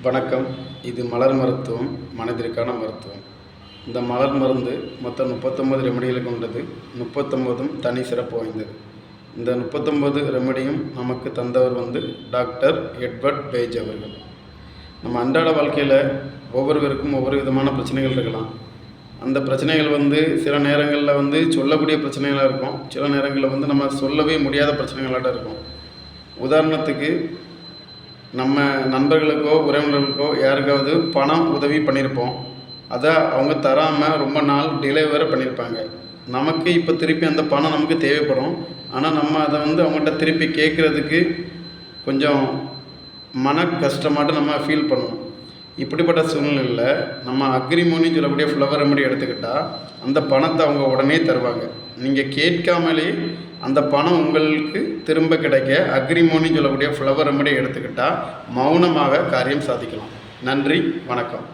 வணக்கம். இது மலர் மருத்துவம், மனதிற்கான மருத்துவம். இந்த மலர் மருந்து மொத்தம் 39 ரெமடிகளை கொண்டது. 39ம் தனி சிறப்பு வாய்ந்தது. இந்த 39 ரெமடியும் நமக்கு தந்தவர் டாக்டர் எட்வர்ட் பேஜ் அவர்கள். நம்ம அன்றாட வாழ்க்கையில் ஒவ்வொருவருக்கும் ஒவ்வொரு விதமான பிரச்சனைகள் இருக்கலாம். அந்த பிரச்சனைகள் சில நேரங்களில் சொல்லக்கூடிய பிரச்சனைகளாக இருக்கும். சில நேரங்களில் நம்ம சொல்லவே முடியாத பிரச்சனைகளாக இருக்கும். உதாரணத்துக்கு, நம்ம நண்பர்களுக்கோ உறவினர்களுக்கோ யாருக்காவது பணம் உதவி பண்ணியிருப்போம். அதை அவங்க தராமல் ரொம்ப நாள் டிலே வேறு பண்ணியிருப்பாங்க. நமக்கு இப்போ திருப்பி அந்த பணம் நமக்கு தேவைப்படும். ஆனால் நம்ம அதை அவங்கள்ட்ட திருப்பி கேட்குறதுக்கு கொஞ்சம் மன கஷ்டமாட்டு நம்ம ஃபீல் பண்ணுவோம். இப்படிப்பட்ட சூழ்நிலையில் நம்ம அக்ரிமோனின்னு சொல்லக்கூடிய ஃப்ளவர் ரெமடி எடுத்துக்கிட்டால் அந்த பணத்தை அவங்க உடனே தருவாங்க. நீங்கள் கேட்காமலே அந்த பணம் உங்களுக்கு திரும்ப கிடைக்க அக்ரிமோனின்னு சொல்லக்கூடிய ஃப்ளவர் ரெமடி எடுத்துக்கிட்டால் மௌனமாக காரியம் சாதிக்கலாம். நன்றி, வணக்கம்.